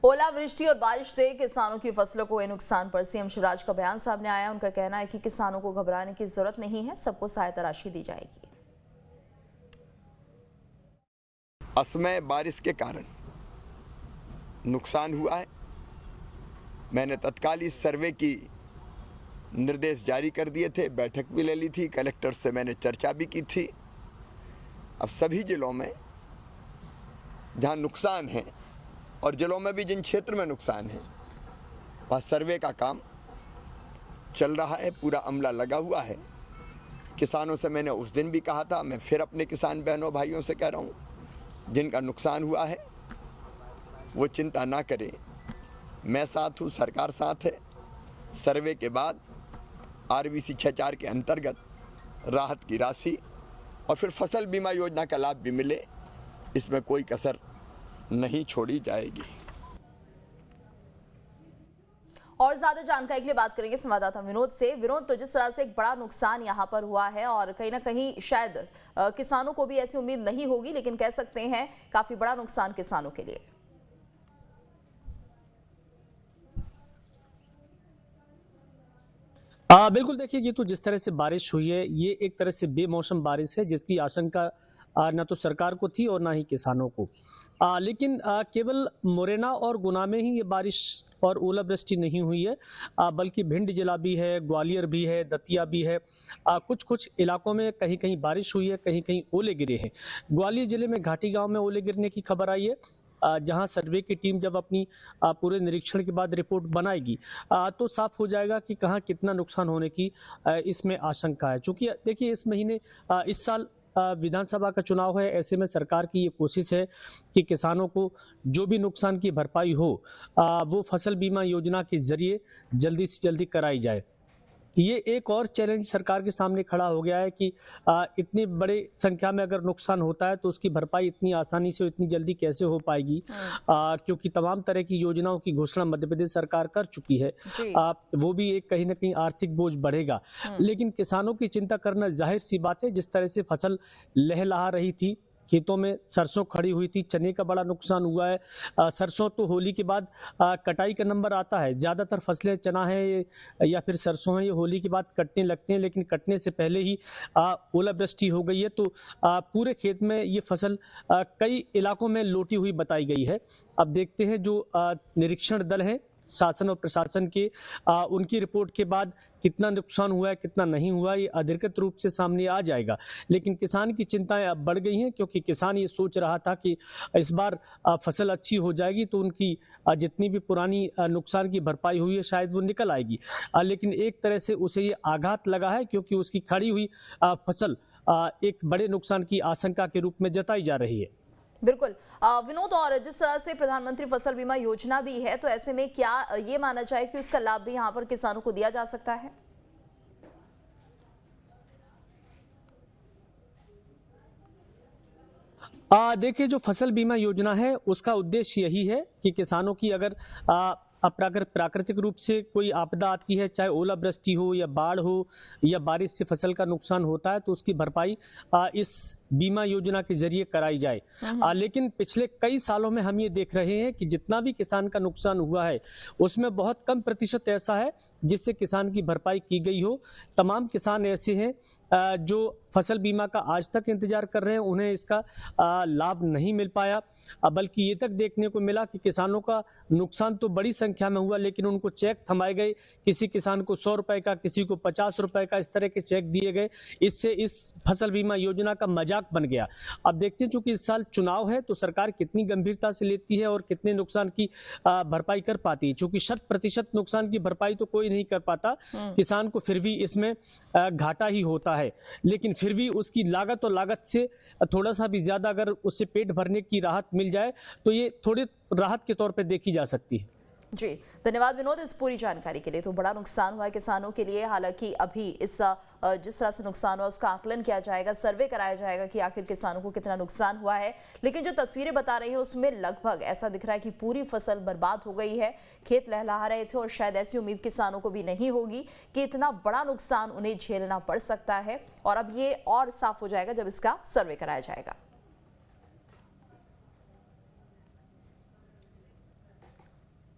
ओलावृष्टि और बारिश से किसानों की फसलों को हुए नुकसान पर सीएम शिवराज का बयान सामने आया। उनका कहना है कि किसानों को घबराने की जरूरत नहीं है, सबको सहायता राशि दी जाएगी। असमय बारिश के कारण नुकसान हुआ है। मैंने तत्काल इस सर्वे की निर्देश जारी कर दिए थे, बैठक भी ले ली थी, कलेक्टर से मैंने चर्चा भी की थी। अब सभी जिलों में जहां नुकसान है और जिलों में भी जिन क्षेत्र में नुकसान है वहाँ सर्वे का काम चल रहा है, पूरा अमला लगा हुआ है। किसानों से मैंने उस दिन भी कहा था, मैं फिर अपने किसान बहनों भाइयों से कह रहा हूँ, जिनका नुकसान हुआ है वो चिंता ना करें, मैं साथ हूँ, सरकार साथ है। सर्वे के बाद RBC 64 के अंतर्गत राहत की राशि और फिर फसल बीमा योजना का लाभ भी मिले, इसमें कोई कसर नहीं छोड़ी जाएगी। और ज्यादा जानकारी के लिए बात करेंगे संवाददाता विनोद से। विनोद, तो जिस तरह से एक बड़ा नुकसान यहां पर हुआ है और कहीं ना कहीं शायद किसानों को भी ऐसी उम्मीद नहीं होगी, लेकिन कह सकते हैं काफी बड़ा नुकसान किसानों के लिए। बिल्कुल, देखिए, ये तो जिस तरह से बारिश हुई है, ये एक तरह से बेमौसम बारिश है, जिसकी आशंका ना तो सरकार को थी और ना ही किसानों को। लेकिन केवल मुरैना और गुना में ही ये बारिश और ओलावृष्टि नहीं हुई है, बल्कि भिंड जिला भी है, ग्वालियर भी है, दतिया भी है। कुछ कुछ इलाकों में कहीं कहीं बारिश हुई है, कहीं कहीं ओले गिरे हैं। ग्वालियर जिले में घाटी गांव में ओले गिरने की खबर आई है, जहां सर्वे की टीम जब अपनी पूरे निरीक्षण के बाद रिपोर्ट बनाएगी तो साफ हो जाएगा कि कहां कितना नुकसान होने की इसमें आशंका है। चूंकि देखिए, इस महीने इस साल विधानसभा का चुनाव है, ऐसे में सरकार की ये कोशिश है कि किसानों को जो भी नुकसान की भरपाई हो वो फसल बीमा योजना के जरिए जल्दी से जल्दी कराई जाए। ये एक और चैलेंज सरकार के सामने खड़ा हो गया है कि इतनी बड़े संख्या में अगर नुकसान होता है तो उसकी भरपाई इतनी आसानी से इतनी जल्दी कैसे हो पाएगी, क्योंकि तमाम तरह की योजनाओं की घोषणा मध्य प्रदेश सरकार कर चुकी है। वो भी एक कहीं ना कहीं आर्थिक बोझ बढ़ेगा, लेकिन किसानों की चिंता करना जाहिर सी बात है। जिस तरह से फसल लहलहा रही थी, खेतों में सरसों खड़ी हुई थी, चने का बड़ा नुकसान हुआ है। सरसों तो होली के बाद कटाई का नंबर आता है, ज्यादातर फसलें चना है या फिर सरसों है, ये होली के बाद कटने लगते हैं, लेकिन कटने से पहले ही ओलावृष्टि हो गई है, तो पूरे खेत में ये फसल कई इलाकों में लोटी हुई बताई गई है। अब देखते हैं जो निरीक्षण दल है शासन और प्रशासन के, उनकी रिपोर्ट के बाद कितना नुकसान हुआ है कितना नहीं हुआ, ये अधिकृत रूप से सामने आ जाएगा। लेकिन किसान की चिंताएं अब बढ़ गई हैं, क्योंकि किसान ये सोच रहा था कि इस बार फसल अच्छी हो जाएगी तो उनकी जितनी भी पुरानी नुकसान की भरपाई हुई है शायद वो निकल आएगी, लेकिन एक तरह से उसे ये आघात लगा है, क्योंकि उसकी खड़ी हुई फसल एक बड़े नुकसान की आशंका के रूप में जताई जा रही है। बिल्कुल विनोद, और जिस तरह से प्रधानमंत्री फसल बीमा योजना भी है, तो ऐसे में क्या ये माना जाए कि उसका लाभ भी यहाँ पर किसानों को दिया जा सकता है? देखिए, जो फसल बीमा योजना है उसका उद्देश्य यही है कि किसानों की अगर प्राकृतिक रूप से कोई आपदा आती है, चाहे ओलावृष्टि हो या बाढ़ हो या बारिश से फसल का नुकसान होता है, तो उसकी भरपाई इस बीमा योजना के जरिए कराई जाए। लेकिन पिछले कई सालों में हम ये देख रहे हैं कि जितना भी किसान का नुकसान हुआ है उसमें बहुत कम प्रतिशत ऐसा है जिससे किसान की भरपाई की गई हो। तमाम किसान ऐसे हैं जो फसल बीमा का आज तक इंतजार कर रहे हैं, उन्हें इसका लाभ नहीं मिल पाया, बल्कि ये तक देखने को मिला कि किसानों का नुकसान तो बड़ी संख्या में हुआ, लेकिन उनको चेक थमाए गए। किसी किसान को 100 रुपए का, किसी को 50 रुपए का, इस तरह के चेक दिए गए। इससे इस फसल बीमा योजना का मजाक बन गया। अब देखते हैं, चूंकि इस साल चुनाव है तो सरकार कितनी गंभीरता से लेती है और कितने नुकसान की भरपाई कर पाती है। चूंकि 100% नुकसान की भरपाई तो कोई नहीं कर पाता, किसान को फिर भी इसमें घाटा ही होता है, लेकिन फिर भी उसकी लागत और लागत से थोड़ा सा भी ज्यादा अगर उससे पेट भरने की राहत मिल जाए तो ये थोड़ी राहत के तौर पे देखी जा सकती है। जी, धन्यवाद विनोद इस पूरी जानकारी के लिए। तो बड़ा नुकसान हुआ है किसानों के लिए, हालांकि अभी इस जिस तरह से नुकसान हुआ उसका आकलन किया जाएगा, सर्वे कराया जाएगा कि आखिर किसानों को कितना नुकसान हुआ है। लेकिन जो तस्वीरें बता रही है उसमें लगभग ऐसा दिख रहा है कि पूरी फसल बर्बाद हो गई है, खेत लहलहा रहे थे और शायद ऐसी उम्मीद किसानों को भी नहीं होगी कि इतना बड़ा नुकसान उन्हें झेलना पड़ सकता है। और अब ये और साफ हो जाएगा जब इसका सर्वे कराया जाएगा।